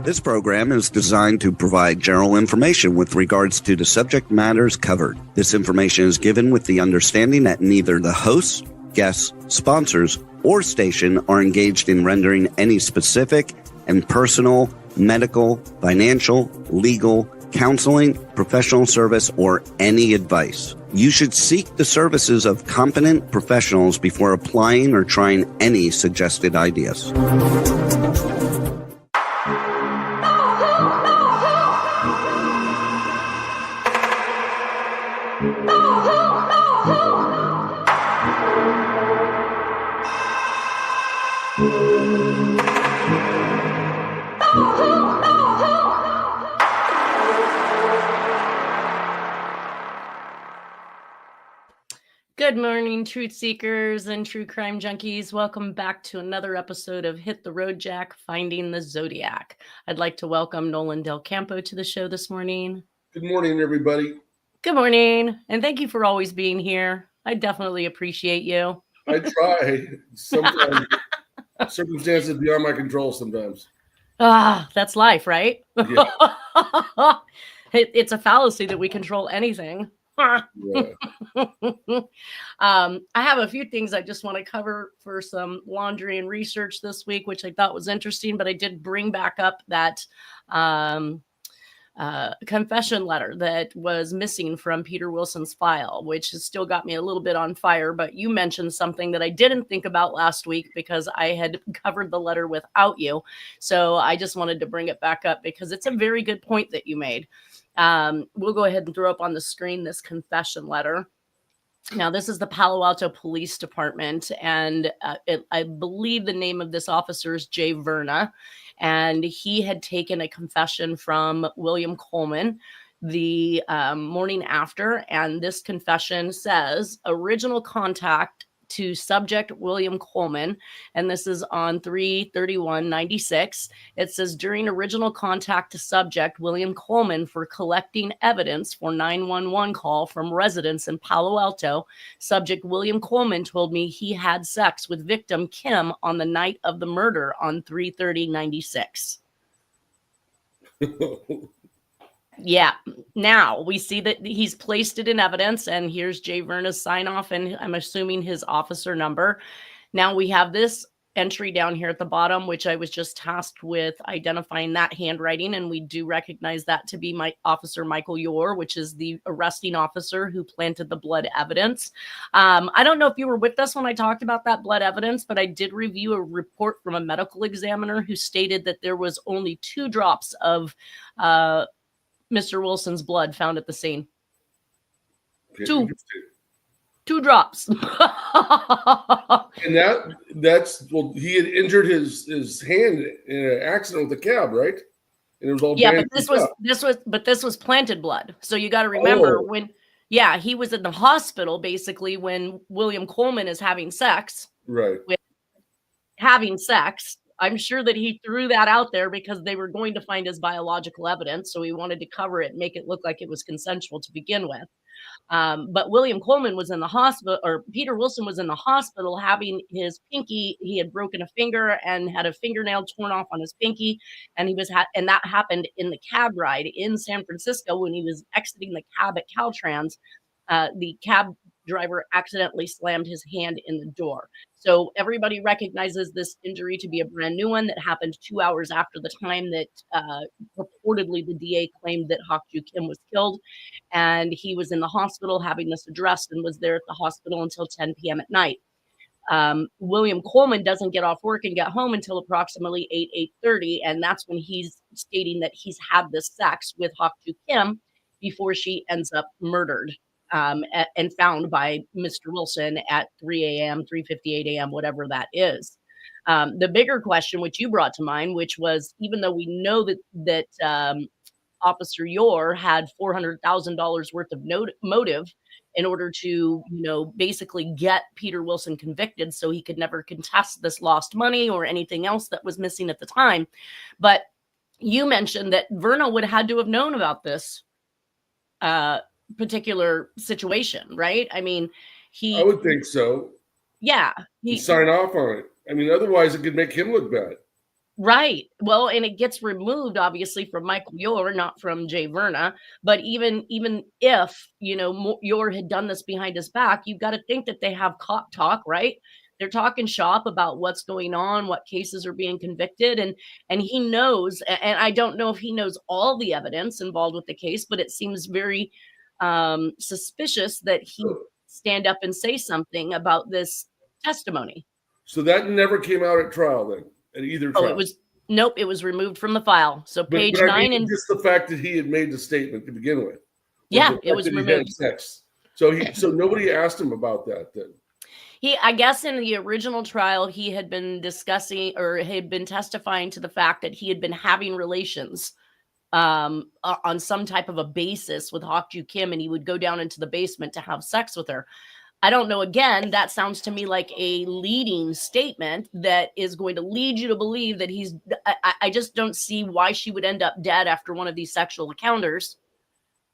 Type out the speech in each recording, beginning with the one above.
This program is designed to provide general information with regards to the subject matters covered. This information is given with the understanding that neither the hosts, guests, sponsors, or station are engaged in rendering any specific and personal, medical, financial, legal, counseling, professional service, or any advice. You should seek the services of competent professionals before applying or trying any suggested ideas. Good morning, truth seekers and true crime junkies. Welcome back to another episode of Hit the Road Jack, Finding the Zodiac. I'd like to welcome Nolan Del Campo to the show this morning. Good morning, everybody. Good morning, and thank you for always being here. I definitely appreciate you. I try. Sometimes circumstances beyond my control sometimes. That's life, right? Yeah. It's a fallacy that we control anything. Yeah. I have a few things I just want to cover for some laundry and research this week, which I thought was interesting, but I did bring back up that confession letter that was missing from Peter Wilson's file, which has still got me a little bit on fire. But you mentioned something that I didn't think about last week because I had covered the letter without you. So I just wanted to bring it back up because it's a very good point that you made. We'll go ahead and throw up on the screen this confession letter. Now, this is the Palo Alto Police Department, and I believe the name of this officer is Jay Verna, and he had taken a confession from William Coleman the morning after, and this confession says, original contact to subject William Coleman, and this is on 3/31/96. It says, during original contact to subject William Coleman for collecting evidence for 911 call from residents in Palo Alto, subject William Coleman told me he had sex with victim Kim on the night of the murder on 3/30/96. Yeah. Now we see that he's placed it in evidence, and here's Jay Verna's sign off, and I'm assuming his officer number. Now we have this entry down here at the bottom, which I was just tasked with identifying that handwriting, and we do recognize that to be my officer Michael Yore, which is the arresting officer who planted the blood evidence. I don't know if you were with us when I talked about that blood evidence, but I did review a report from a medical examiner who stated that there was only 2 drops of Mr. Wilson's blood found at the scene. Two drops. And that's well, he had injured his hand in an accident with the cab, right? And it was all but this was planted blood. So you got to remember he was in the hospital basically when William Coleman is having sex. Right. I'm sure that he threw that out there because they were going to find his biological evidence. So he wanted to cover it and make it look like it was consensual to begin with. But William Coleman was in the hospital, or Peter Wilson was in the hospital having his pinky. He had broken a finger and had a fingernail torn off on his pinky. And and that happened in the cab ride in San Francisco when he was exiting the cab at Caltrans. The cab driver accidentally slammed his hand in the door. So everybody recognizes this injury to be a brand new one that happened 2 hours after the time that purportedly the DA claimed that Hak-Ju Kim was killed. And he was in the hospital having this addressed and was there at the hospital until 10 p.m. at night. William Coleman doesn't get off work and get home until approximately 8:30. And that's when he's stating that he's had this sex with Hak-Ju Kim before she ends up murdered. And found by Mr. Wilson at 3 a.m., 3:58 a.m., whatever that is. The bigger question, which you brought to mind, which was, even though we know that Officer Yore had $400,000 worth of motive in order to, basically get Peter Wilson convicted so he could never contest this lost money or anything else that was missing at the time. But you mentioned that Verna would have had to have known about this particular situation, right? I mean, I would think so. Yeah. He signed off on it. I mean, otherwise it could make him look bad. Right. Well, and it gets removed obviously from Michael Yor, not from Jay Verna. But even if Yor had done this behind his back, you've got to think that they have cop talk, right? They're talking shop about what's going on, what cases are being convicted, and he knows. And I don't know if he knows all the evidence involved with the case, but it seems very suspicious that he stand up and say something about this testimony. So that never came out at trial then, at either trial. It was removed from the file. So page but 9 and just the fact that he had made the statement to begin with. Yeah, it was removed. Sex. So nobody asked him about that then. I guess in the original trial, he had been discussing or had been testifying to the fact that he had been having relations on some type of a basis with Hokju Kim, and he would go down into the basement to have sex with her. I don't know. Again, that sounds to me like a leading statement that is going to lead you to believe that I just don't see why she would end up dead after one of these sexual encounters.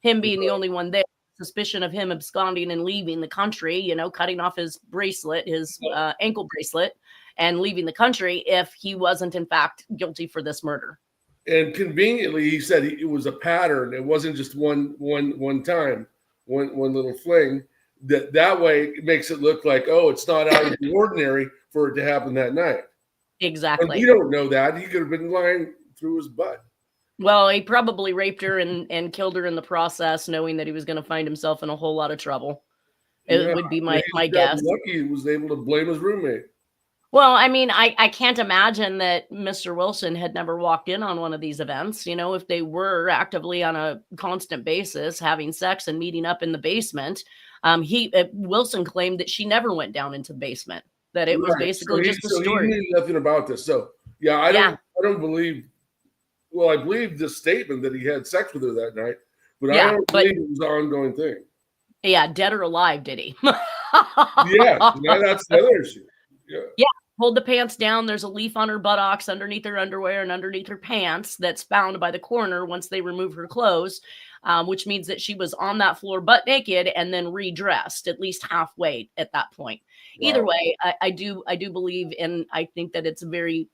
Him being the only one there, suspicion of him absconding and leaving the country, cutting off his bracelet, his ankle bracelet, and leaving the country if he wasn't in fact guilty for this murder. And conveniently, he said it was a pattern. It wasn't just one time, one little fling. That way it makes it look like, it's not out of the ordinary for it to happen that night. Exactly. And we don't know that. He could have been lying through his butt. Well, he probably raped her and killed her in the process, knowing that he was going to find himself in a whole lot of trouble. It would be my guess. Lucky he was able to blame his roommate. Well, I mean, I can't imagine that Mr. Wilson had never walked in on one of these events. If they were actively on a constant basis having sex and meeting up in the basement. Wilson claimed that she never went down into the basement, that it was basically just a story. He knew nothing about this. So, I don't believe. Well, I believe this statement that he had sex with her that night, but I don't believe it was an ongoing thing. Yeah, dead or alive, did he? That's the other issue. Yeah. Hold the pants down. There's a leaf on her buttocks underneath her underwear and underneath her pants that's found by the coroner once they remove her clothes, which means that she was on that floor butt naked and then redressed at least halfway at that point. Wow. Either way, I do believe, and I think that it's very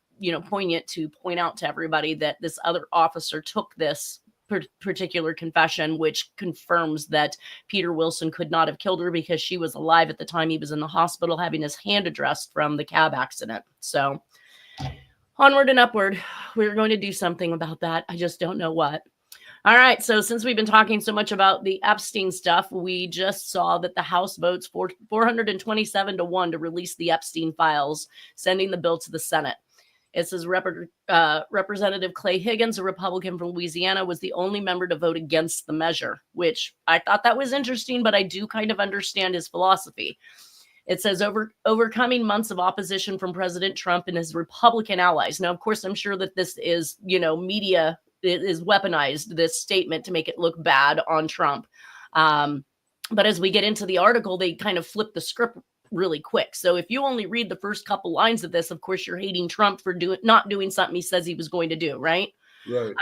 poignant to point out to everybody that this other officer took this particular confession, which confirms that Peter Wilson could not have killed her because she was alive at the time he was in the hospital having his hand addressed from the cab accident. So onward and upward, we're going to do something about that. I just don't know what. All right. So since we've been talking so much about the Epstein stuff, we just saw that the House votes 427-1 to release the Epstein files, sending the bill to the Senate. It says Representative Clay Higgins, a Republican from Louisiana, was the only member to vote against the measure, which I thought that was interesting, but I do kind of understand his philosophy. It says overcoming months of opposition from President Trump and his Republican allies. Now, of course, I'm sure that this is, media is weaponized, this statement, to make it look bad on Trump. But as we get into the article, they kind of flip the script really quick. So if you only read the first couple lines of this, of course, you're hating Trump for not doing something he says he was going to do, right? Right.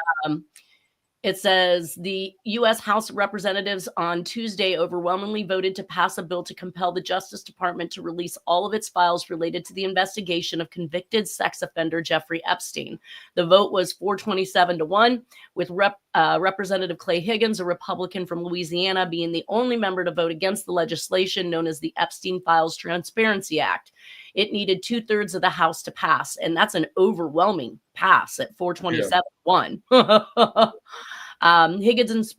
It says the U.S. House of Representatives on Tuesday overwhelmingly voted to pass a bill to compel the Justice Department to release all of its files related to the investigation of convicted sex offender Jeffrey Epstein. The vote was 427-1, with Representative Clay Higgins, a Republican from Louisiana, being the only member to vote against the legislation known as the Epstein Files Transparency Act. It needed 2/3 of the House to pass, and that's an overwhelming pass at 427-1. Higgins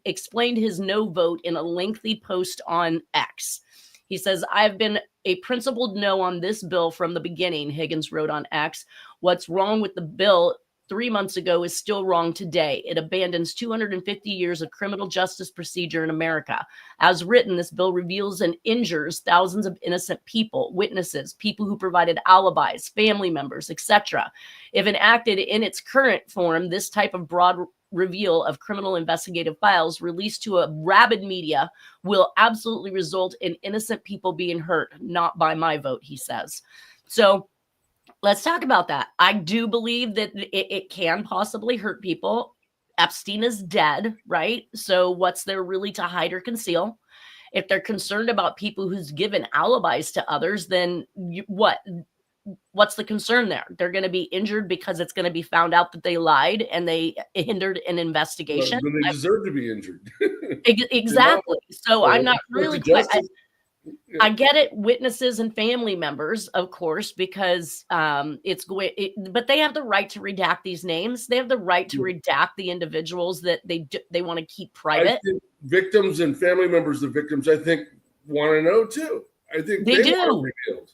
explained his no vote in a lengthy post on X. He says, "I've been a principled no on this bill from the beginning," Higgins wrote on X. "What's wrong with the bill 3 months ago is still wrong today. It abandons 250 years of criminal justice procedure in America. As written, this bill reveals and injures thousands of innocent people, witnesses, people who provided alibis, family members, etc. If enacted in its current form, this type of broad reveal of criminal investigative files released to a rabid media will absolutely result in innocent people being hurt, not by my vote," he says. So let's talk about that. I do believe that it can possibly hurt people. Epstein is dead, right? So what's there really to hide or conceal? If they're concerned about people who's given alibis to others, then what? what's the concern there? They're going to be injured because it's going to be found out that they lied and they hindered an investigation. Well, they deserve to be injured. Exactly. So I'm not really quite. I get it, witnesses and family members, of course, because but they have the right to redact these names. They have the right to redact the individuals that they want to keep private. I think victims and family members of victims, I think, want to know too. I think they do. Want it revealed.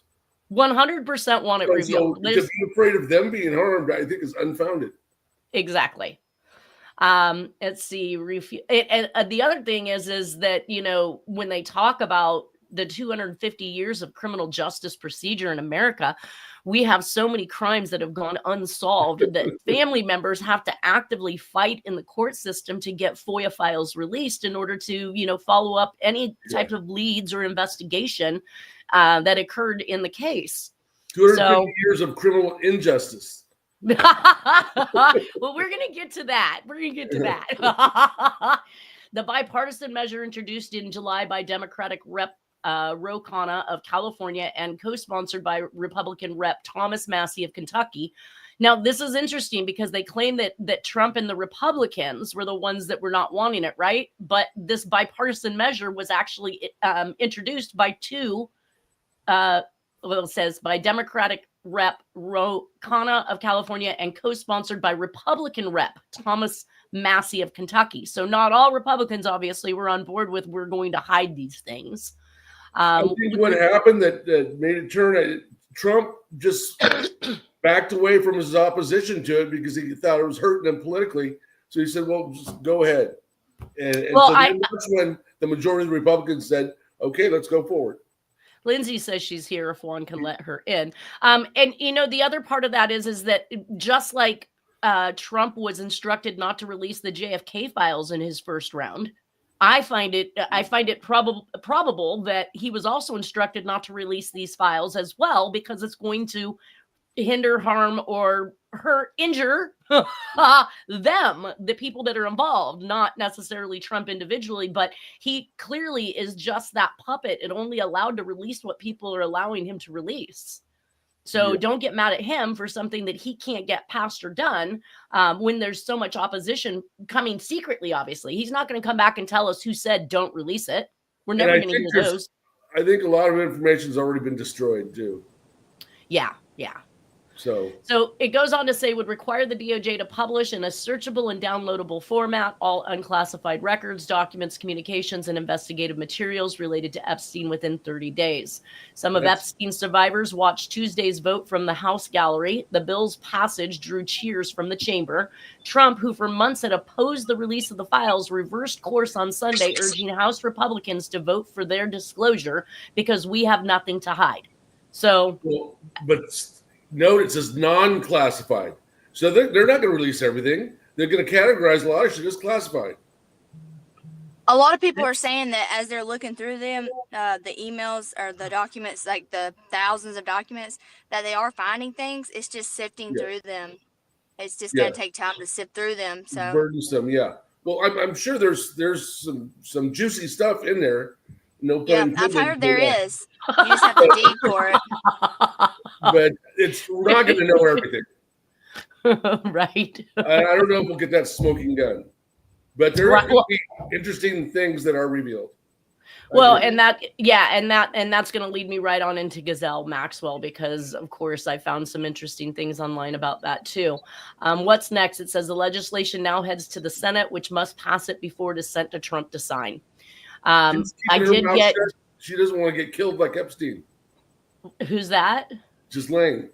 100% want it revealed. So to be afraid of them being harmed, I think, is unfounded. Exactly. Let's see. And the other thing is that, when they talk about the 250 years of criminal justice procedure in America, we have so many crimes that have gone unsolved that family members have to actively fight in the court system to get FOIA files released in order to, follow up any type of leads or investigation that occurred in the case. 250 years of criminal injustice. Well, we're going to get to that. The bipartisan measure introduced in July by Democratic Rep. Ro Khanna of California and co-sponsored by Republican Rep. Thomas Massie of Kentucky. Now, this is interesting because they claim that Trump and the Republicans were the ones that were not wanting it, right? But this bipartisan measure was actually introduced by it says by Democratic Rep. Ro Khanna of California and co-sponsored by Republican Rep. Thomas Massie of Kentucky. So not all Republicans, obviously, were on board with we're going to hide these things. I think what happened that made it turn, Trump just backed away from his opposition to it because he thought it was hurting him politically. So he said, well, just go ahead. And so that's when the majority of the Republicans said, okay, let's go forward. Lindsay says she's here if one can let her in. And, the other part of that is that just like Trump was instructed not to release the JFK files in his first round, I find it probable that he was also instructed not to release these files as well, because it's going to hinder, harm, or injure them, the people that are involved, not necessarily Trump individually, but he clearly is just that puppet and only allowed to release what people are allowing him to release. So don't get mad at him for something that he can't get passed or done when there's so much opposition coming secretly, obviously. He's not going to come back and tell us who said don't release it. We're never going to hear those. I think a lot of information has already been destroyed, too. Yeah. So it goes on to say would require the DOJ to publish in a searchable and downloadable format all unclassified records, documents, communications, and investigative materials related to Epstein within 30 days. Some of Epstein's survivors watched Tuesday's vote from the House gallery. The bill's passage drew cheers from the chamber. Trump, who for months had opposed the release of the files, reversed course on Sunday, urging House Republicans to vote for their disclosure because we have nothing to hide. So, note it says non-classified. So they're not going to release everything. They're going to categorize a lot of shit as classified. A lot of people are saying that as they're looking through them, the emails or the documents, like the thousands of documents, that they are finding things. It's just sifting through them. It's just going to take time to sift through them. So burdensome, Well, I'm sure there's some juicy stuff in there. No pun I've heard there is. You just have to dig for it. But we're not going to know everything. Right. I don't know if we'll get that smoking gun. But there are interesting things that are revealed. Well, and that's going to lead me right on into Ghislaine Maxwell, because of course I found some interesting things online about that too. What's next? It says the legislation now heads to the Senate, which must pass it before it is sent to Trump to sign. She doesn't want to get killed like Epstein. Who's that? Ghislaine.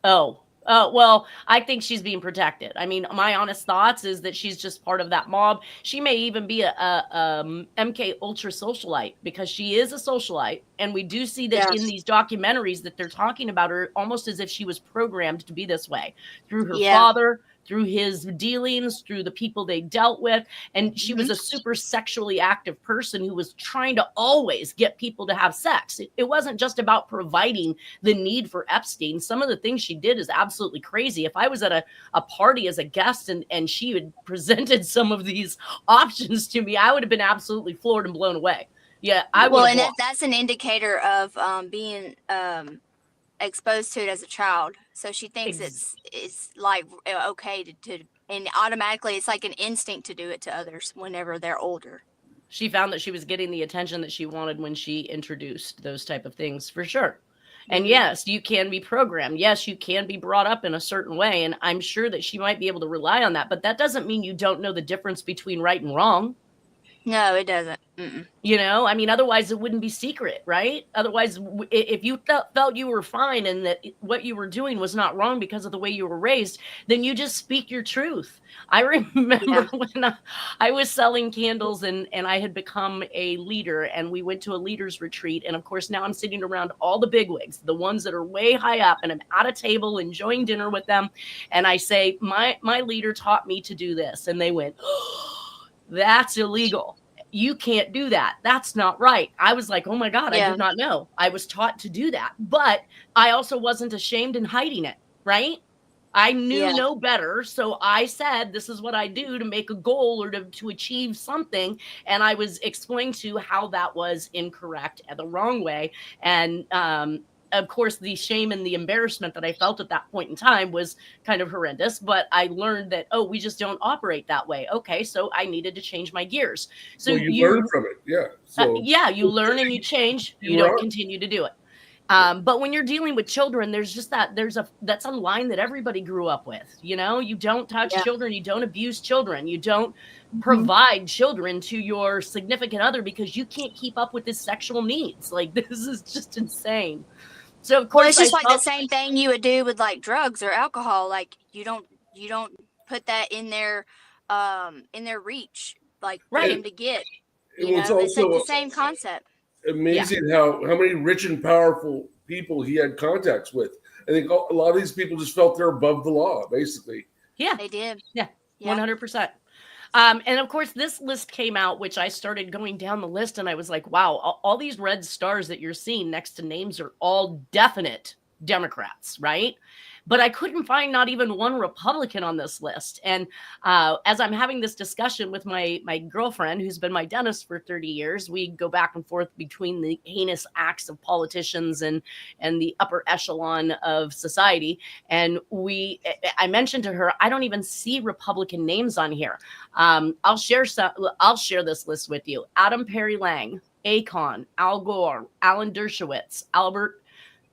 Well, I think she's being protected. I mean, my honest thoughts is that she's just part of that mob. She may even be a MK Ultra socialite, because she is a socialite. And we do see that in these documentaries that they're talking about her almost as if she was programmed to be this way through her father, through his dealings, through the people they dealt with. And she was a super sexually active person who was trying to always get people to have sex. It wasn't just about providing the need for Epstein. Some of the things she did is absolutely crazy. If I was at a party as a guest and she had presented some of these options to me, I would have been absolutely floored and blown away. Yeah, I would. Well, and that's an indicator of being exposed to it as a child, so she thinks it's like okay to and automatically it's like an instinct to do it to others whenever they're older. She found that she was getting the attention that she wanted when she introduced those type of things, for sure. And yes, you can be programmed. Yes, you can be brought up in a certain way. And I'm sure that she might be able to rely on that. But that doesn't mean you don't know the difference between right and wrong. No, it doesn't. You know, I mean, otherwise it wouldn't be secret, right? Otherwise, if you felt you were fine and that what you were doing was not wrong because of the way you were raised, then you just speak your truth. I remember when I was selling candles and I had become a leader, and we went to a leaders retreat. And of course, now I'm sitting around all the bigwigs, the ones that are way high up, and I'm at a table enjoying dinner with them. And I say, my leader taught me to do this. And they went, oh, that's illegal. You can't do that. That's not right. I was like, oh my God, I did not know. I was taught to do that. But I also wasn't ashamed in hiding it, right? I knew no better. So I said, this is what I do to make a goal or to achieve something. And I was explaining to how that was incorrect and the wrong way. And of course, the shame and the embarrassment that I felt at that point in time was kind of horrendous. But I learned that, oh, we just don't operate that way. Okay, so I needed to change my gears. So you learn from it. Yeah. So you learn and you change. You don't continue to do it. But when you're dealing with children, there's just that's a line that everybody grew up with. You know, you don't touch children. You don't abuse children. You don't provide children to your significant other because you can't keep up with his sexual needs. Like, this is just insane. So of course, it's just like the same thing you would do with like drugs or alcohol. Like you don't put that in their reach, like for him to get. It's like the same concept. Amazing how many rich and powerful people he had contacts with. I think a lot of these people just felt they're above the law, basically. Yeah, they did. Yeah, 100%. And of course, this list came out, which I started going down the list, and I was like, wow, all these red stars that you're seeing next to names are all definite Democrats, right? But I couldn't find not even one Republican on this list. And as I'm having this discussion with my girlfriend, who's been my dentist for 30 years, we go back and forth between the heinous acts of politicians and the upper echelon of society. And I mentioned to her, I don't even see Republican names on here. I'll share this list with you. Adam Perry Lang, Akon, Al Gore, Alan Dershowitz, Albert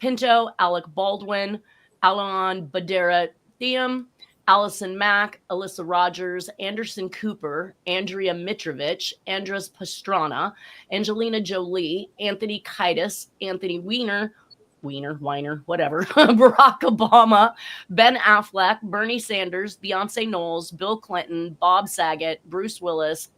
Pinto, Alec Baldwin, Alan Badera Thiam, Allison Mack, Alyssa Rogers, Anderson Cooper, Andrea Mitrovich, Andres Pastrana, Angelina Jolie, Anthony Kiedis, Anthony Weiner, whatever, Barack Obama, Ben Affleck, Bernie Sanders, Beyonce Knowles, Bill Clinton, Bob Saget, Bruce Willis.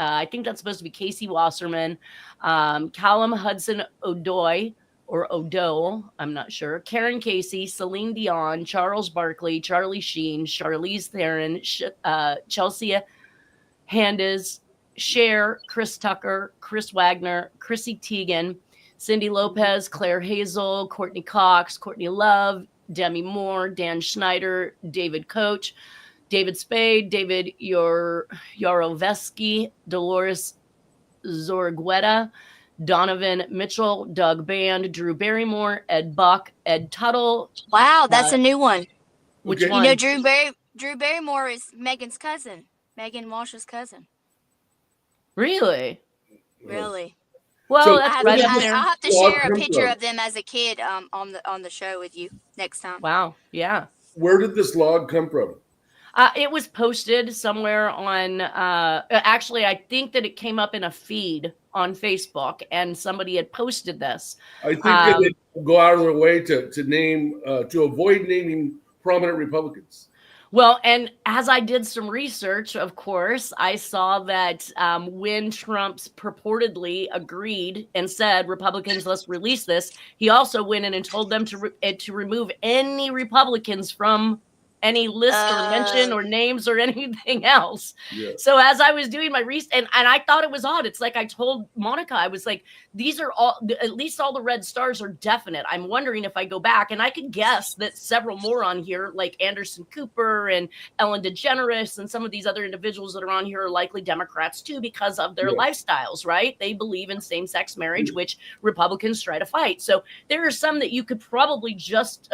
I think that's supposed to be Casey Wasserman, Callum Hudson O'Doy, or O'Dowd, I'm not sure, Karen Casey, Celine Dion, Charles Barkley, Charlie Sheen, Charlize Theron, Chelsea Handis, Cher, Chris Tucker, Chris Wagner, Chrissy Teigen, Cindy Lopez, Claire Hazel, Courtney Cox, Courtney Love, Demi Moore, Dan Schneider, David Koch, David Spade, David Yarovesky, Dolores Zorgueta, Donovan Mitchell, Doug Band, Drew Barrymore, Ed Buck, Ed Tuttle. Wow, that's a new one. Which one? You know, Drew Barrymore is Megan's cousin, Megan Walsh's cousin. Really? Really? Well, So, that's I'll right. have to share a picture of them as a kid on the show with you next time. Wow. Yeah. Where did this log come from? It was posted somewhere on, actually, I think that it came up in a feed on Facebook and somebody had posted this. I think that they go out of their way to name, to avoid naming prominent Republicans. Well, and as I did some research, of course, I saw that when Trump's purportedly agreed and said, Republicans, let's release this, he also went in and told them to remove any Republicans from any list or mention or names or anything else. Yeah. So as I was doing my research, and I thought it was odd. It's like I told Monica, I was like, these are all, at least all the red stars are definite. I'm wondering if I go back, and I could guess that several more on here, like Anderson Cooper and Ellen DeGeneres and some of these other individuals that are on here are likely Democrats too, because of their lifestyles, right? They believe in same-sex marriage, which Republicans try to fight. So there are some that you could probably just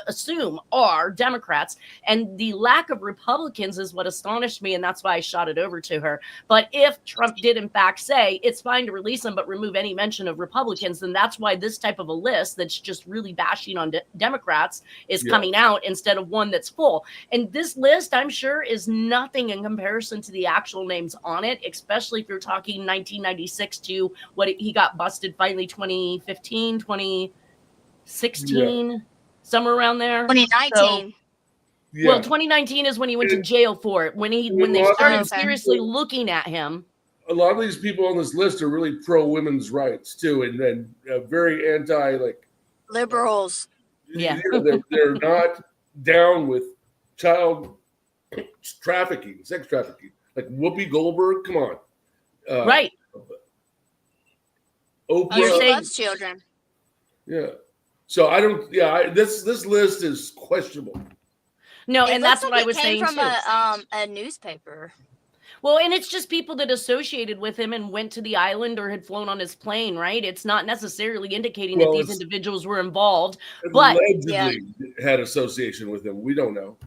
assume are Democrats. And the lack of Republicans is what astonished me, and that's why I shot it over to her. But if Trump did in fact say it's fine to release them but remove any mention of Republicans, then that's why this type of a list that's just really bashing on Democrats is coming out instead of one that's full. And this list, I'm sure, is nothing in comparison to the actual names on it, especially if you're talking 1996 to what he got busted finally 2015, 2016, somewhere around there. 2019. So, well, 2019 is when he went to jail for it. When they started seriously looking at him. A lot of these people on this list are really pro women's rights too, and very anti liberals. Yeah, they're not down with child trafficking, sex trafficking. Like Whoopi Goldberg, come on, right? Oprah loves children. Yeah. So I don't. Yeah, this list is questionable. No, and that's what I was saying from too. A newspaper. Well, and it's just people that associated with him and went to the island or had flown on his plane, right? It's not necessarily indicating that these individuals were involved, but allegedly had association with him. We don't know.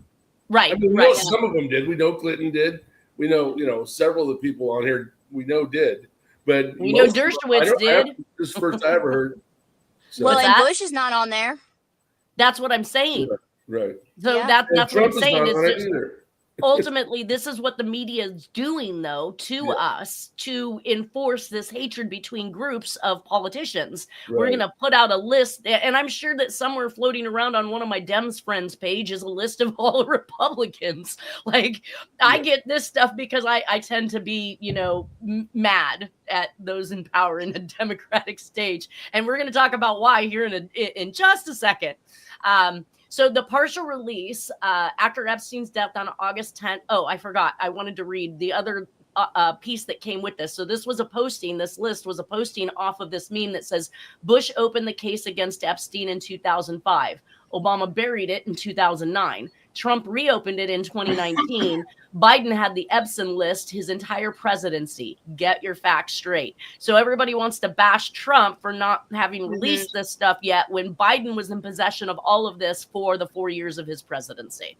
Right. I mean, we right. know some of them did. We know Clinton did. We know, several of the people on here we know did. But we know Dershowitz did. This is the first I ever heard. So. Well, and Bush is not on there. That's what I'm saying. Yeah, right. So that's what I'm saying. Is ultimately, this is what the media is doing, though, to us to enforce this hatred between groups of politicians. Right. We're going to put out a list, and I'm sure that somewhere floating around on one of my Dems friends page is a list of all Republicans. Like, I get this stuff because I tend to be, mad at those in power in the Democratic stage. And we're going to talk about why here in just a second. So the partial release after Epstein's death on August 10th. Oh, I forgot. I wanted to read the other piece that came with this. So this was a posting. This list was a posting off of this meme that says Bush opened the case against Epstein in 2005. Obama buried it in 2009. Trump reopened it in 2019. Biden had the Epstein list his entire presidency. Get your facts straight. So everybody wants to bash Trump for not having released this stuff yet when Biden was in possession of all of this for the 4 years of his presidency.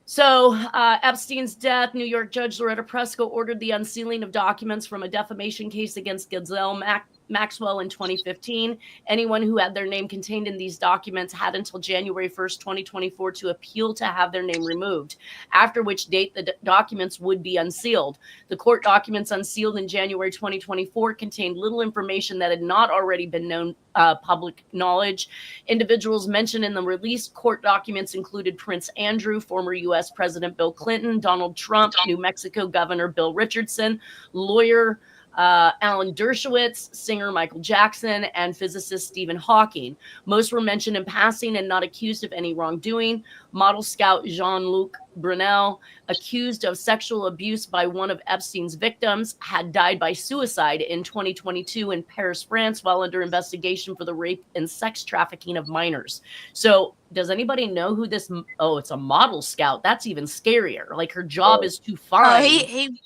So Epstein's death, New York Judge Loretta Presko ordered the unsealing of documents from a defamation case against Ghislaine Maxwell in 2015. Anyone who had their name contained in these documents had until January 1st, 2024 to appeal to have their name removed, after which date the documents would be unsealed. The court documents unsealed in January 2024 contained little information that had not already been known public knowledge. Individuals mentioned in the released court documents included Prince Andrew, former U.S. President Bill Clinton, Donald Trump, New Mexico Governor Bill Richardson, lawyer Alan Dershowitz, singer Michael Jackson, and physicist Stephen Hawking. Most were mentioned in passing and not accused of any wrongdoing. Model scout Jean-Luc Brunel, accused of sexual abuse by one of Epstein's victims, had died by suicide in 2022 in Paris, France, while under investigation for the rape and sex trafficking of minors. So does anybody know who this? Oh, it's a model scout. That's even scarier. Like her job is to find.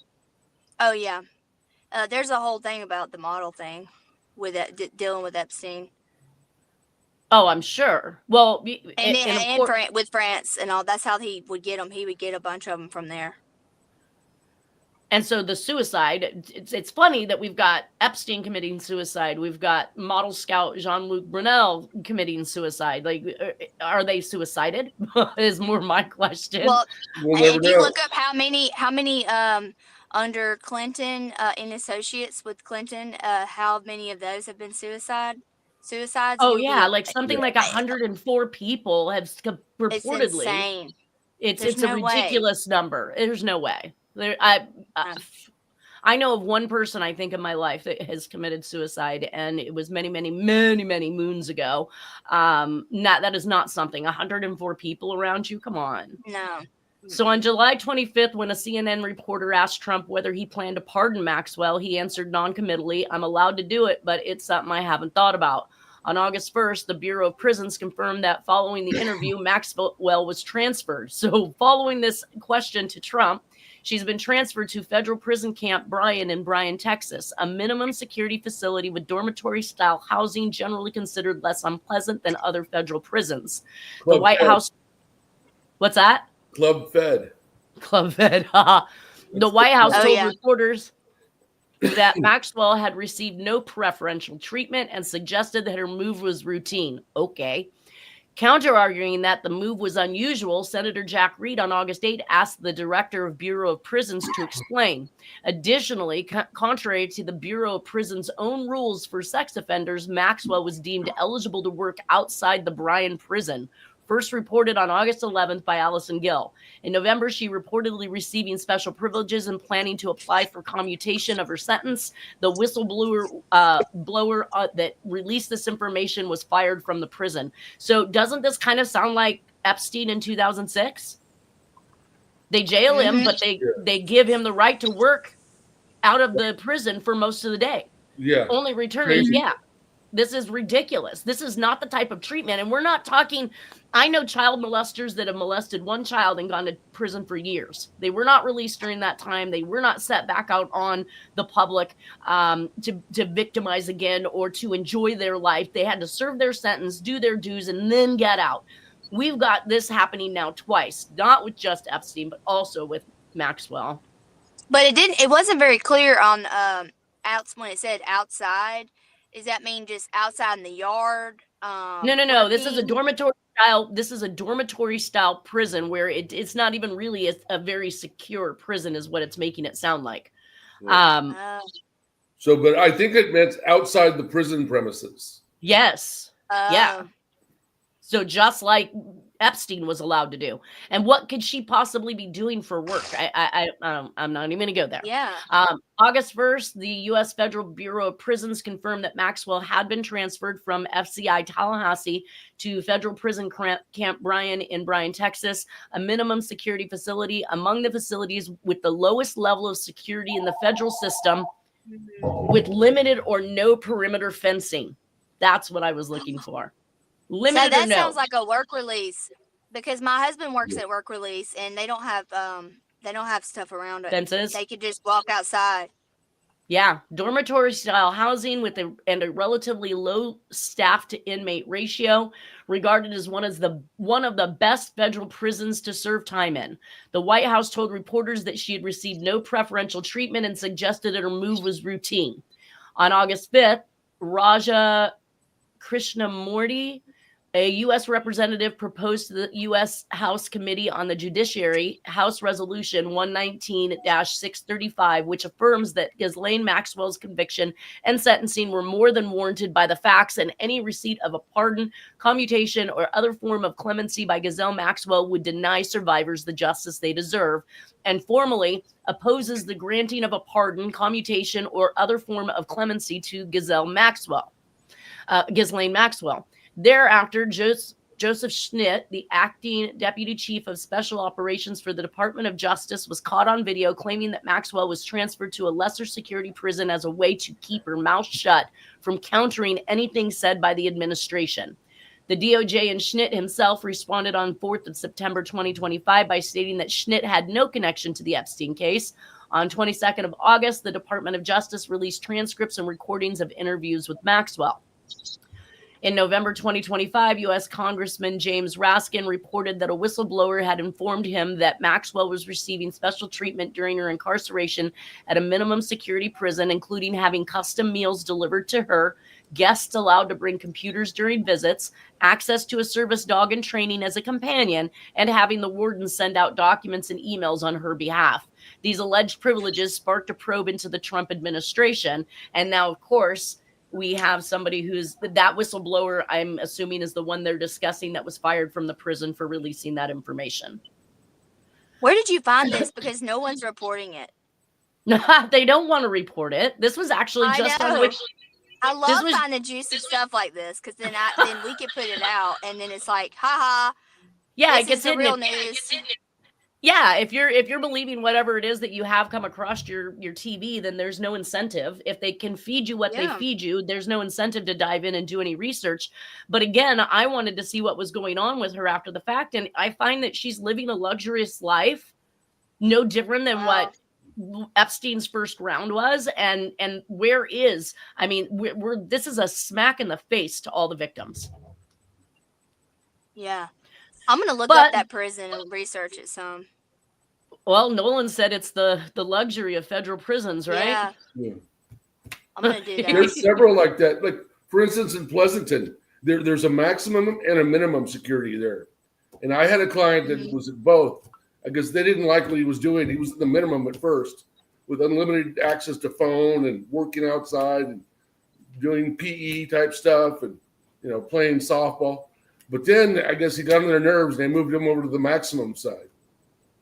Oh, yeah. There's a whole thing about the model thing with that dealing with Epstein. Oh, I'm sure. Well, with France and all, that's how he would get them. He would get a bunch of them from there. And so the suicide, it's funny that we've got Epstein committing suicide. We've got model scout Jean-Luc Brunel committing suicide. Like, are they suicided? Is more my question. Well, if you look up how many under Clinton in associates with Clinton, how many of those have been suicides? Oh yeah, like something like 104 people have reportedly. It's insane. It's a ridiculous number. There's no way. I know of one person, I think, in my life that has committed suicide, and it was many, many, many, many moons ago. That is not something. 104 people around you. Come on. No. So on July 25th, when a CNN reporter asked Trump whether he planned to pardon Maxwell, he answered non-committally, "I'm allowed to do it, but it's something I haven't thought about." On August 1st, the Bureau of Prisons confirmed that following the interview, Maxwell was transferred. So following this question to Trump, she's been transferred to federal prison camp Bryan in Bryan, Texas, a minimum security facility with dormitory-style housing generally considered less unpleasant than other federal prisons. The White House... What's that? Club Fed. The White House told reporters that Maxwell had received no preferential treatment and suggested that her move was routine. Okay. Counter-arguing that the move was unusual, Senator Jack Reed on August 8 asked the director of Bureau of Prisons to explain. Additionally, contrary to the Bureau of Prisons' own rules for sex offenders, Maxwell was deemed eligible to work outside the Bryan prison. First reported on August 11th by Allison Gill. In November, she reportedly receiving special privileges and planning to apply for commutation of her sentence. The whistleblower that released this information was fired from the prison. So doesn't this kind of sound like Epstein in 2006? They jail him, but they give him the right to work out of the prison for most of the day. Yeah. Only returning, This is ridiculous. This is not the type of treatment. And we're not talking, I know child molesters that have molested one child and gone to prison for years. They were not released during that time. They were not set back out on the public to victimize again or to enjoy their life. They had to serve their sentence, do their dues, and then get out. We've got this happening now twice, not with just Epstein, but also with Maxwell. But it wasn't very clear on when it said outside. Does that mean just outside in the yard? No. This is a dormitory style. This is a dormitory style prison where it's not even really a very secure prison, is what it's making it sound like. But I think it meant outside the prison premises. Yes. Yeah. So just like Epstein was allowed to do. And what could she possibly be doing for work? I'm not even going to go there. Yeah. August 1st, the U.S. Federal Bureau of Prisons confirmed that Maxwell had been transferred from FCI Tallahassee to federal prison camp Bryan in Bryan, Texas, a minimum security facility among the facilities with the lowest level of security in the federal system, with limited or no perimeter fencing. That's what I was looking for. Limited so that sounds like a work release, because my husband works at work release and they don't have stuff around it. Fences. They could just walk outside. Yeah, dormitory style housing with a relatively low staff to inmate ratio, regarded as one of the best federal prisons to serve time in. The White House told reporters that she had received no preferential treatment and suggested that her move was routine. On August 5th, Raja Krishnamurti, a U.S. representative, proposed to the U.S. House Committee on the Judiciary House Resolution 119-635, which affirms that Ghislaine Maxwell's conviction and sentencing were more than warranted by the facts, and any receipt of a pardon, commutation, or other form of clemency by Ghislaine Maxwell would deny survivors the justice they deserve, and formally opposes the granting of a pardon, commutation, or other form of clemency to Ghislaine Maxwell. Thereafter, Joseph Schnitt, the acting deputy chief of special operations for the Department of Justice, was caught on video claiming that Maxwell was transferred to a lesser security prison as a way to keep her mouth shut from countering anything said by the administration. The DOJ and Schnitt himself responded on 4th of September 2025 by stating that Schnitt had no connection to the Epstein case. On 22nd of August, the Department of Justice released transcripts and recordings of interviews with Maxwell. In November 2025, U.S. Congressman James Raskin reported that a whistleblower had informed him that Maxwell was receiving special treatment during her incarceration at a minimum security prison, including having custom meals delivered to her, guests allowed to bring computers during visits, access to a service dog and training as a companion, and having the warden send out documents and emails on her behalf. These alleged privileges sparked a probe into the Trump administration. And now, of course, we have somebody who's that whistleblower, I'm assuming, is the one they're discussing that was fired from the prison for releasing that information. Where did you find this? Because no one's reporting it. They don't want to report it. This was actually I just know. on which I this love was finding juicy stuff like this because then we could put it out, and then it's like, haha, yeah, it this is gets the hidden. real news. Yeah, if you're believing whatever it is that you have come across your TV, then there's no incentive. If they can feed you what they Yeah. feed you, there's no incentive to dive in and do any research. But again, I wanted to see what was going on with her after the fact, and I find that she's living a luxurious life, no different than Wow. what Epstein's first round was. And where is, I mean, we're this is a smack in the face to all the victims. Yeah. I'm gonna look But up that prison and research it some. well, Nolan said it's the luxury of federal prisons, right? Yeah. Yeah. I'm gonna do that. There's several like that. Like, for instance, in Pleasanton, there's a maximum and a minimum security there. And I had a client that was at both. I guess they didn't like what he was doing. He was at the minimum at first with unlimited access to phone and working outside and doing PE type stuff and, playing softball. But then I guess he got on their nerves and they moved him over to the maximum side.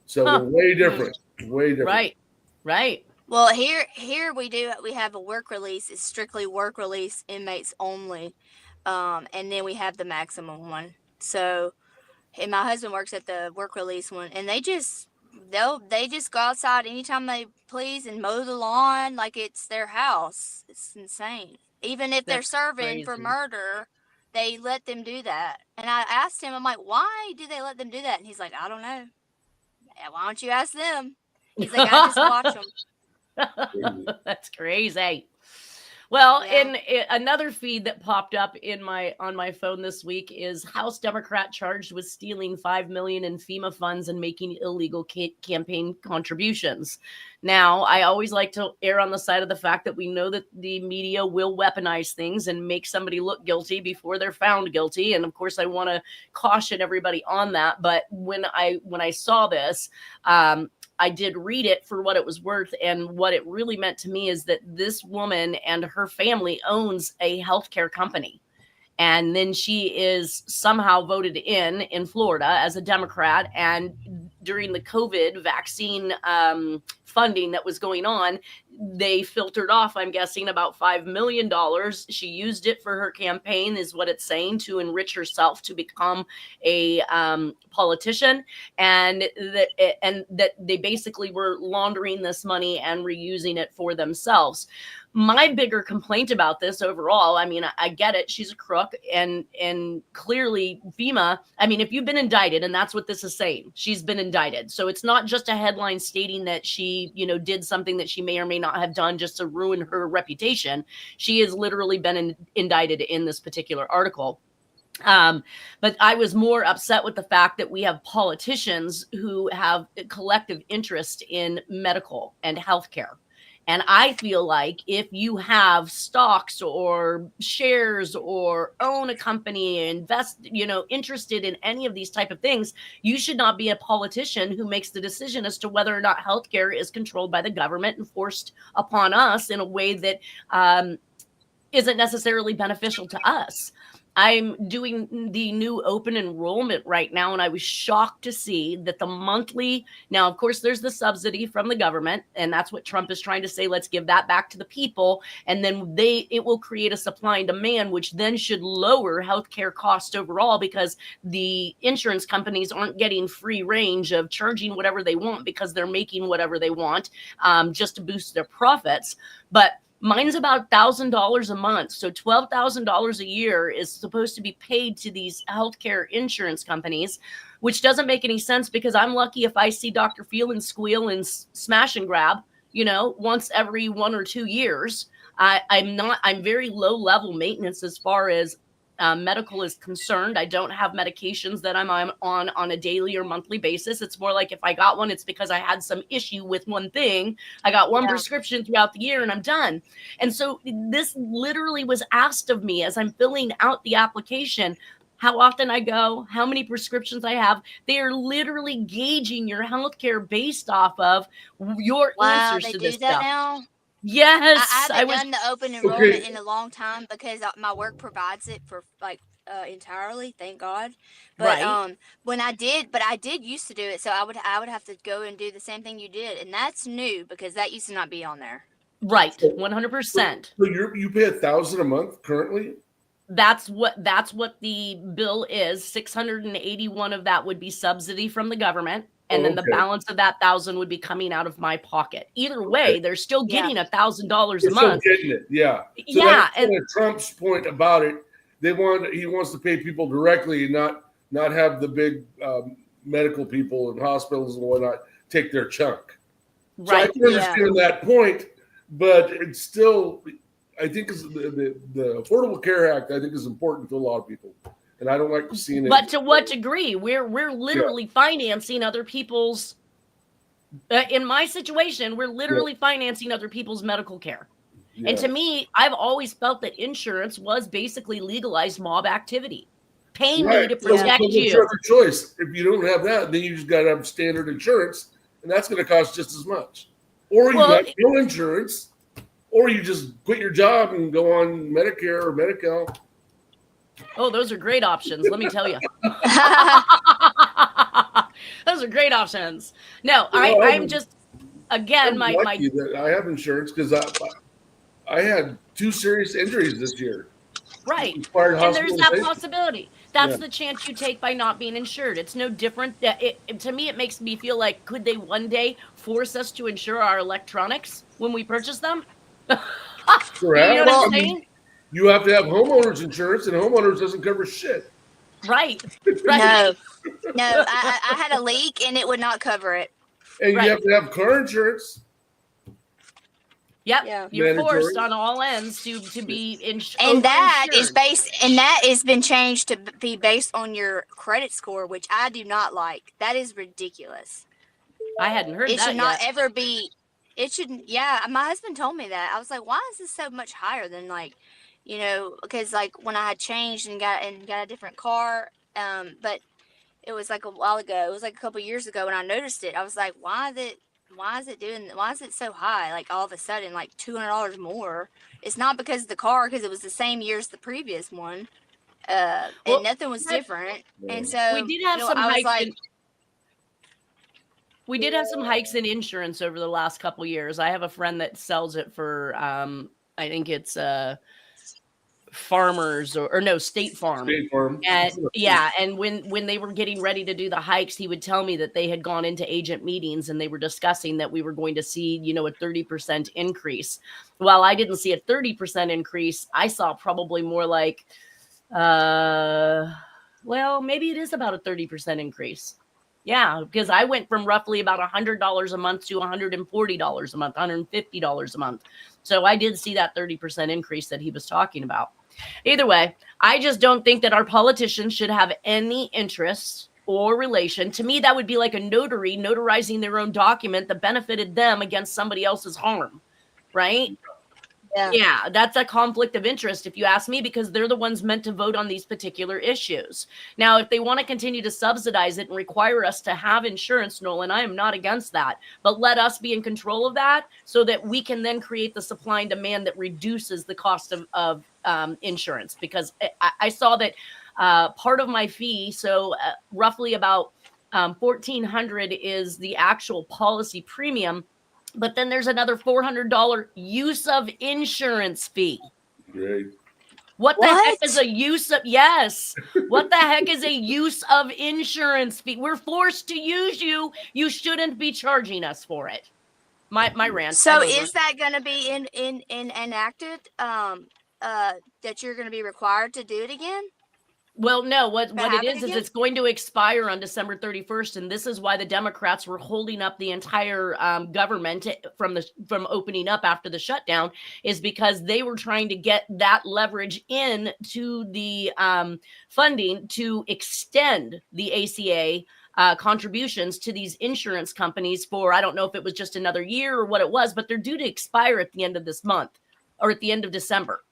So they're way different. Way different. Right. Well, here we have a work release. It's strictly work release, inmates only, and then we have the maximum one. So, and my husband works at the work release one, and they just go outside anytime they please and mow the lawn like it's their house. It's insane. Even if they're serving for murder, they let them do that. And I asked him, I'm like, why do they let them do that? And he's like, I don't know. Why don't you ask them? He's like, I just watch them. That's crazy. Well, Yeah. in another feed that popped up on my phone this week is House Democrat charged with stealing $5 million in FEMA funds and making illegal campaign contributions. Now, I always like to err on the side of the fact that we know that the media will weaponize things and make somebody look guilty before they're found guilty. And of course, I want to caution everybody on that. But when I saw this, I did read it for what it was worth. And what it really meant to me is that this woman and her family owns a healthcare company. And then she is somehow voted in Florida as a Democrat. And during the COVID vaccine funding that was going on, they filtered off, I'm guessing, about $5 million. She used it for her campaign, is what it's saying, to enrich herself to become a politician, and that they basically were laundering this money and reusing it for themselves. My bigger complaint about this overall, I mean, I get it. She's a crook, and clearly FEMA, I mean, if you've been indicted, and that's what this is saying, she's been indicted. So it's not just a headline stating that she, did something that she may or may not have done just to ruin her reputation. She has literally been indicted in this particular article. But I was more upset with the fact that we have politicians who have a collective interest in medical and healthcare. And I feel like if you have stocks or shares or own a company, invest, interested in any of these type of things, you should not be a politician who makes the decision as to whether or not healthcare is controlled by the government and forced upon us in a way that isn't necessarily beneficial to us. I'm doing the new open enrollment right now, and I was shocked to see that the monthly, now, of course, there's the subsidy from the government, and that's what Trump is trying to say. Let's give that back to the people, and then it will create a supply and demand, which then should lower healthcare costs overall, because the insurance companies aren't getting free range of charging whatever they want because they're making whatever they want just to boost their profits. But mine's about $1,000 a month. So $12,000 a year is supposed to be paid to these healthcare insurance companies, which doesn't make any sense, because I'm lucky if I see Dr. Feel and Squeal and Smash and Grab, once every 1 or 2 years. I'm very low level maintenance as far as medical is concerned. I don't have medications that I'm on a daily or monthly basis. It's more like if I got one, it's because I had some issue with one thing. I got one prescription throughout the year and I'm done. And so this literally was asked of me as I'm filling out the application, how often I go, how many prescriptions I have. They are literally gauging your healthcare based off of your answers to this stuff. Wow, they do that now? Yes. I haven't done the open enrollment in a long time because my work provides it for like entirely, thank God. But Right. I did used to do it, so I would have to go and do the same thing you did, and that's new because that used to not be on there. Right. So, 100%. so you pay $1,000 a month currently? That's what the bill is. 681 of that would be subsidy from the government. And then the Okay. balance of that 1,000 would be coming out of my pocket. Either way, they're still Yeah. getting $1,000 a They're still month. getting it, yeah. So Yeah, that's kind of Trump's point about it. He wants to pay people directly and not have the big medical people and hospitals and whatnot take their chunk. So I right. can understand that point, but it's still, I think the Affordable Care Act, I think, is important to a lot of people, and I don't like seeing it. But to what degree? We're literally financing other people's. In my situation, we're literally financing other people's medical care. And to me, I've always felt that insurance was basically legalized mob activity. Pay me to protect you. What's your other choice? If you don't have that, then you just got to have standard insurance, and that's going to cost just as much. Or you got no insurance, or you just quit your job and go on Medicare or Medi-Cal. Oh, those are great options. Let me tell you. Those are great options. No, I'm just, again, I'm lucky that I have insurance because I had 2 serious injuries this year. Right. And there's that possibility. That's the chance you take by not being insured. It's no different. To me, it makes me feel like, could they one day force us to insure our electronics when we purchase them? Correct. You know what I'm saying? You have to have homeowners insurance, and homeowners doesn't cover shit. Right. No, I had a leak and it would not cover it. And you have to have car insurance. Yep. Yeah. You're forced on all ends to be insured. And that has been changed to be based on your credit score, which I do not like. That is ridiculous. I hadn't heard that yet. It should not ever be. It shouldn't. Yeah, my husband told me that. I was like, why is this so much higher than because like when I had changed and got a different car, but it was like a while ago. It was like a couple years ago when I noticed it. I was like, why is it so high? Like all of a sudden, like $200 more. It's not because of the car, because it was the same year as the previous one, and nothing was different. And so we did have some hikes. We did have some hikes in insurance over the last couple years. I have a friend that sells it for, I think it's Farmers or no, State Farm. State Farm. And and when they were getting ready to do the hikes, he would tell me that they had gone into agent meetings and they were discussing that we were going to see, a 30% increase. While I didn't see a 30% increase, I saw probably more like, maybe it is about a 30% increase. Yeah, because I went from roughly about $100 a month to $140 a month, $150 a month. So I did see that 30% increase that he was talking about. Either way, I just don't think that our politicians should have any interest or relation. To me, that would be like a notary notarizing their own document that benefited them against somebody else's harm, right? Yeah, that's a conflict of interest, if you ask me, because they're the ones meant to vote on these particular issues. Now, if they want to continue to subsidize it and require us to have insurance, Nolan, I am not against that. But let us be in control of that so that we can then create the supply and demand that reduces the cost of insurance. Because I saw that part of my fee, so roughly about $1,400 is the actual policy premium. But then there's another $400 use of insurance fee. Great. What the heck is a use of? Yes. What the heck is a use of insurance fee? We're forced to use you. You shouldn't be charging us for it. My rant. So is that going to be enacted? That you're going to be required to do it again? Well, no, what it is it's going to expire on December 31st. And this is why the Democrats were holding up the entire government from opening up after the shutdown, is because they were trying to get that leverage in to the funding to extend the ACA contributions to these insurance companies for, I don't know if it was just another year or what it was, but they're due to expire at the end of this month or at the end of December.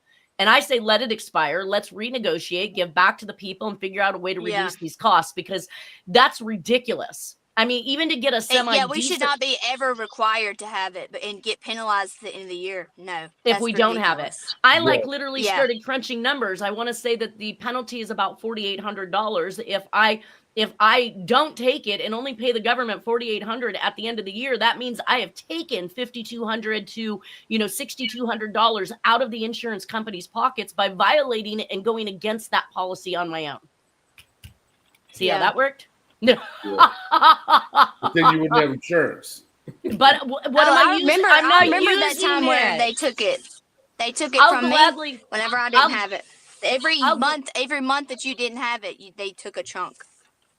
And I say, let it expire. Let's renegotiate, give back to the people, and figure out a way to reduce these costs, because that's ridiculous. I mean, even to get a semi Yeah, we should not be ever required to have it, and get penalized at the end of the year. No, if we don't have it. I like literally started crunching numbers. I want to say that the penalty is about $4,800 if I don't take it and only pay the government $4,800 at the end of the year. That means I have taken $5,200 to $6,200 out of the insurance company's pockets by violating it and going against that policy on my own. See how that worked? No. But then you wouldn't have insurance. But what am I using? I remember that time where they took it. They took it from me whenever I didn't have it. Every month that you didn't have it, they took a chunk.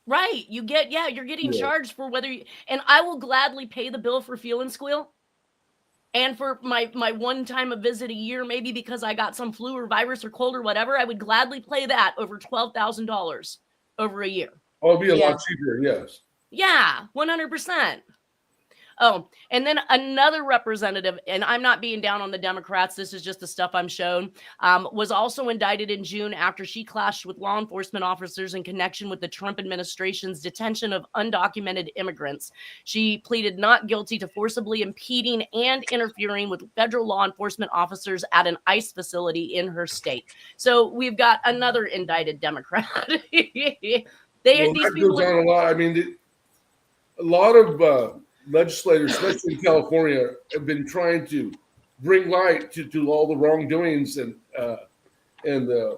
Right. You're getting charged for whether you, and I will gladly pay the bill for Fuel and Squeal. And for my one time a visit a year, maybe because I got some flu or virus or cold or whatever, I would gladly pay that over $12,000 over a year. Oh, it'd be a lot cheaper, yes. Yeah, 100%. Oh, and then another representative, and I'm not being down on the Democrats, this is just the stuff I'm shown, was also indicted in June after she clashed with law enforcement officers in connection with the Trump administration's detention of undocumented immigrants. She pleaded not guilty to forcibly impeding and interfering with federal law enforcement officers at an ICE facility in her state. So we've got another indicted Democrat. These people goes on a lot. I mean, a lot of legislators, especially in California, have been trying to bring light to all the wrongdoings and the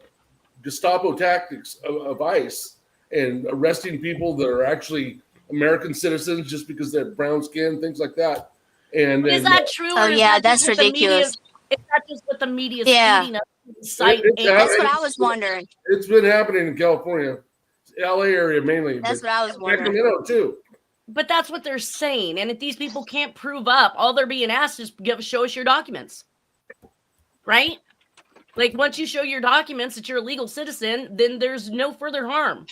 Gestapo tactics of ICE and arresting people that are actually American citizens just because they have brown skin, things like that. And is that true? Oh yeah, that's ridiculous. Is that just what the media is feeding us? That's what I was wondering. It's been happening in California, LA area mainly. That's what I was wondering. Sacramento too. But that's what they're saying. And if these people can't prove up, all they're being asked is show us your documents. Right? Like once you show your documents that you're a legal citizen, then there's no further harm.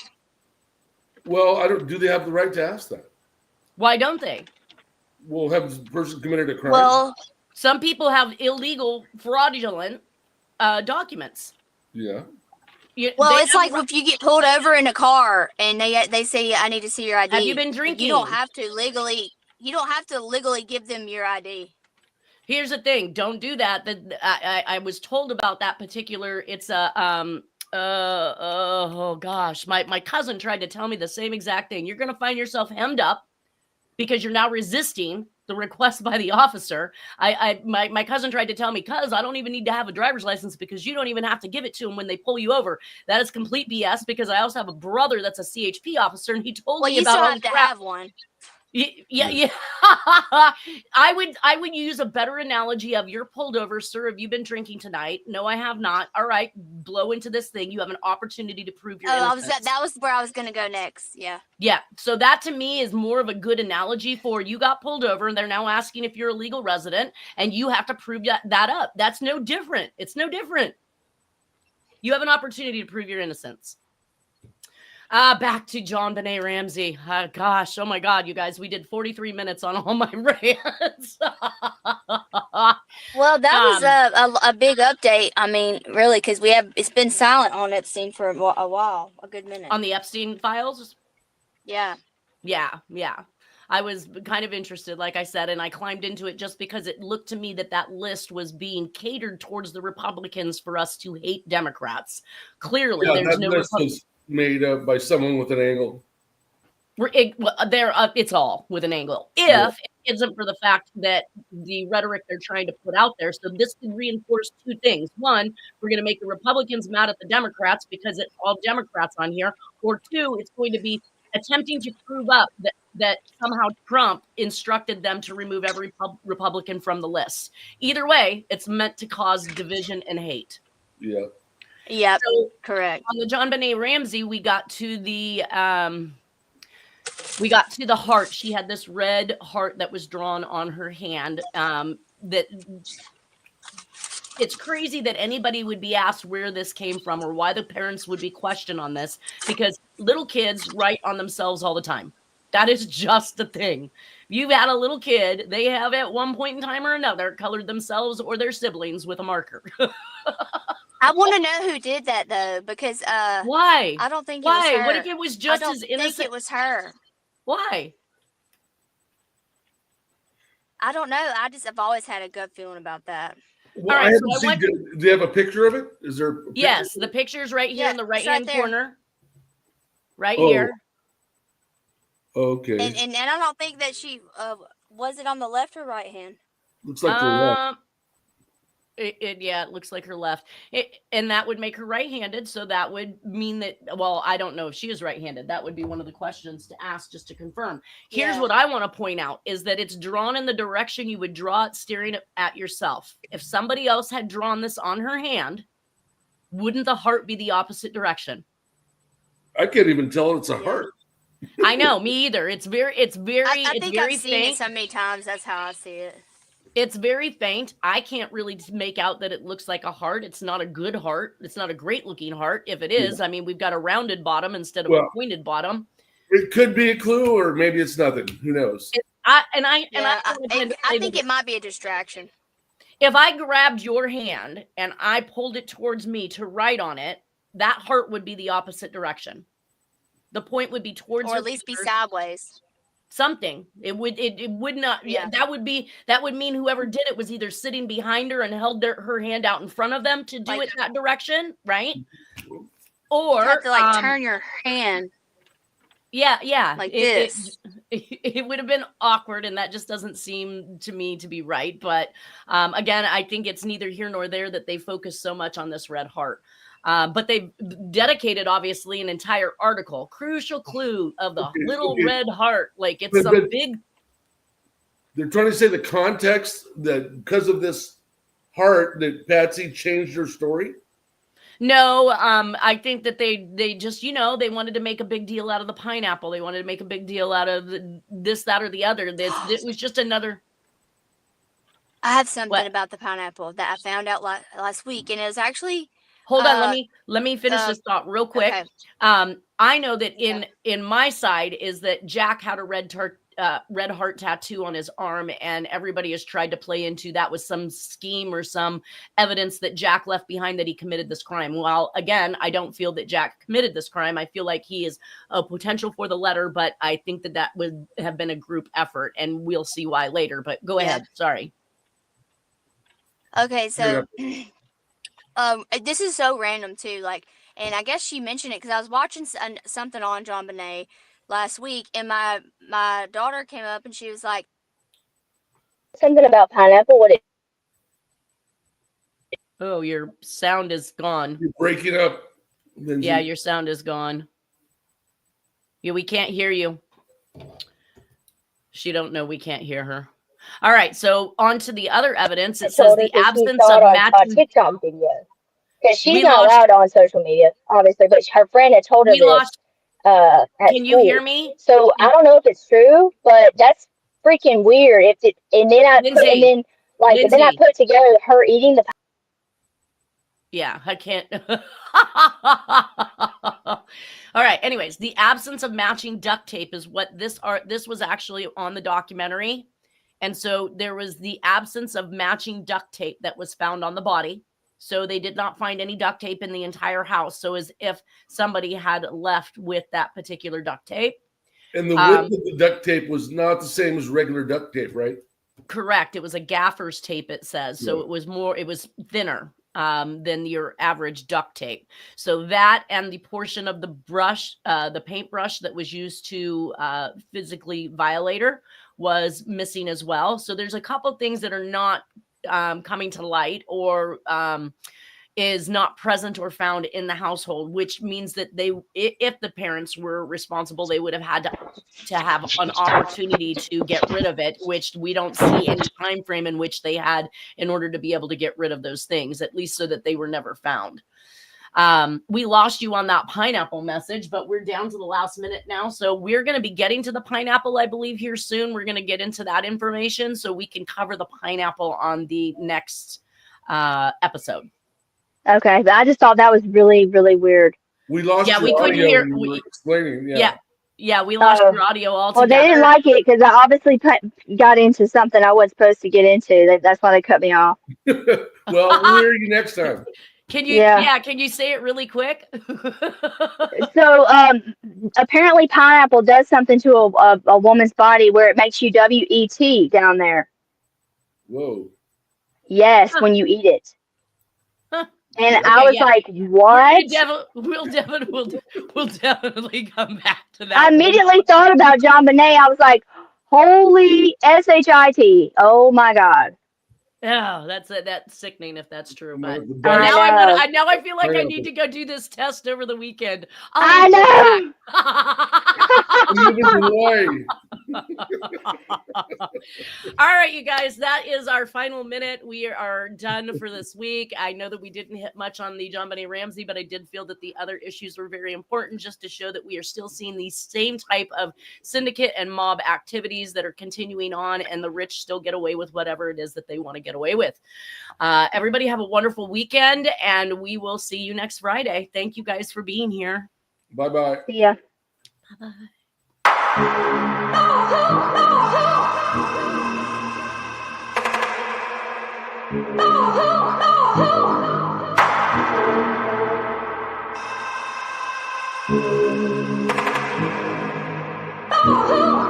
Well, do they have the right to ask that? Why don't they? Well, have the person committed a crime? Well, some people have illegal, fraudulent documents. Yeah. It's like if you get pulled over in a car and they say, I need to see your ID. Have you been drinking? You don't have to legally give them your ID. Here's the thing. Don't do that. I was told about that particular, it's oh gosh, my cousin tried to tell me the same exact thing. You're going to find yourself hemmed up because you're now resisting the request by the officer. My cousin tried to tell me, cuz I don't even need to have a driver's license because you don't even have to give it to them when they pull you over. That is complete BS because I also have a brother that's a CHP officer and he told me about all the crap. Well, you still have to have one. Yeah. I would use a better analogy of you're pulled over, sir. Have you been drinking tonight? No, I have not. All right, blow into this thing. You have an opportunity to prove your innocence. That was where I was going to go next. Yeah. Yeah. So that to me is more of a good analogy for you got pulled over and they're now asking if you're a legal resident and you have to prove that up. That's no different. It's no different. You have an opportunity to prove your innocence. Back to Jonbenet Ramsey. Gosh, oh my God, you guys, we did 43 minutes on all my rants. Well, that was a big update. I mean, really, because it's been silent on Epstein for a while, a good minute. On the Epstein files? Yeah. Yeah. I was kind of interested, like I said, and I climbed into it just because it looked to me that list was being catered towards the Republicans for us to hate Democrats. Clearly, there's no Republicans. Made up by someone with an angle. It's all with an angle. If it isn't for the fact that the rhetoric they're trying to put out there. So this could reinforce two things. One, we're going to make the Republicans mad at the Democrats because it's all Democrats on here. Or two, it's going to be attempting to prove up that somehow Trump instructed them to remove every Republican from the list. Either way, it's meant to cause division and hate. Yeah. Yeah, so, correct. On the Jonbenet Ramsey, we got to the heart. She had this red heart that was drawn on her hand. That it's crazy that anybody would be asked where this came from or why the parents would be questioned on this, because little kids write on themselves all the time. That is just the thing. You've had a little kid, they have at one point in time or another colored themselves or their siblings with a marker. I want to know who did that though, because why? I don't think it was her. What if it was just as innocent? I don't think it was her. Why? I don't know. I've always had a gut feeling about that. Well, All right, I haven't so seen. Do you have a picture of it? Is there? A picture? Yes, the picture's right here Yeah, in the it's right-hand right there. corner. Right Oh. here. Okay. And I don't think that she was it on the left or right hand? Looks like the left. It looks like her left. And that would make her right-handed. So that would mean that, well, I don't know if she is right-handed. That would be one of the questions to ask just to confirm. Here's Yeah. what I want to point out is that it's drawn in the direction you would draw it staring at yourself. If somebody else had drawn this on her hand, wouldn't the heart be the opposite direction? I can't even tell it's a heart. I know, me either. It's very I think very I've seen faint. it so many times. That's how I see it. It's very faint. I can't really make out that it looks like a heart. It's not a good heart. It's not a great looking heart. If it is, I mean, we've got a rounded bottom instead of a pointed bottom. It could be a clue, or maybe it's nothing. Who knows? I think it might be a distraction. If I grabbed your hand and I pulled it towards me to write on it, that heart would be the opposite direction. The point would be towards, or at least be sideways. Something. It would not. Yeah. That would mean whoever did it was either sitting behind her and held her hand out in front of them to do it that direction, right? Or you have to turn your hand. Yeah. Like this. It would have been awkward, and that just doesn't seem to me to be right. But again, I think it's neither here nor there that they focus so much on this red heart. But they dedicated, obviously, an entire article. Crucial clue of the little red heart. Like, it's big. They're trying to say the context that because of this heart that Patsy changed her story. No, I think that they just, they wanted to make a big deal out of the pineapple. They wanted to make a big deal out of this, that, or the other. It was just another. I have something about the pineapple that I found out last week, and it was actually. Hold on, let me finish this thought real quick. Okay. I know that in my side is that Jack had a red heart tattoo on his arm, and everybody has tried to play into that was some scheme or some evidence that Jack left behind that he committed this crime. Well, again, I don't feel that Jack committed this crime. I feel like he is a potential for the letter, but I think that would have been a group effort, and we'll see why later. But go ahead. Sorry. Okay, so. This is so random too, and I guess she mentioned it because I was watching something on Jonbenet last week, and my daughter came up and she was like, something about pineapple. Oh, your sound is gone. You're breaking up. Lindsay. Yeah, your sound is gone. Yeah, we can't hear you. She don't know we can't hear her. All right, so on to the other evidence. It says the absence of matching TikTok video. Because she's not allowed on social media, obviously, but her friend had told her this. Can you hear me? So I don't know if it's true, but that's freaking weird. Then I put together her eating the. Yeah, I can't. All right. Anyways, the absence of matching duct tape is what this was actually on the documentary. And so there was the absence of matching duct tape that was found on the body. So they did not find any duct tape in the entire house. So as if somebody had left with that particular duct tape. And the width of the duct tape was not the same as regular duct tape, right? Correct. It was a gaffer's tape, it says. So it was thinner than your average duct tape. So that and the portion of the brush, the paintbrush that was used to physically violate her was missing as well. So there's a couple things that are not coming to light or is not present or found in the household, which means that if the parents were responsible, they would have had to have an opportunity to get rid of it, which we don't see any time frame in which they had in order to be able to get rid of those things, at least so that they were never found. We lost you on that pineapple message, but we're down to the last minute now. So we're going to be getting to the pineapple, I believe, here soon. We're going to get into that information so we can cover the pineapple on the next episode. Okay. But I just thought that was really, really weird. We lost we couldn't hear. Explaining. Yeah, we lost your audio altogether. Well, they didn't like it because I obviously got into something I wasn't supposed to get into. That's why they cut me off. Well, we'll hear you next time. Can you? Yeah. Can you say it really quick? So, apparently, pineapple does something to a woman's body where it makes you WET down there. Whoa. Yes, when you eat it. And Okay, I was like, what? We'll definitely come back to that. I immediately thought about Jonbenet. I was like, holy shit. Oh my God. Oh, that's sickening if that's true. But I know. now I feel like I need to go do this test over the weekend. I know. All right, you guys, that is our final minute. We are done for this week. I know that we didn't hit much on the Jonbenet Ramsey, but I did feel that the other issues were very important just to show that we are still seeing these same type of syndicate and mob activities that are continuing on, and the rich still get away with whatever it is that they want to get away with. Everybody have a wonderful weekend, and we will see you next Friday. Thank you guys for being here. Bye-bye. See ya. Bye-bye. Oh,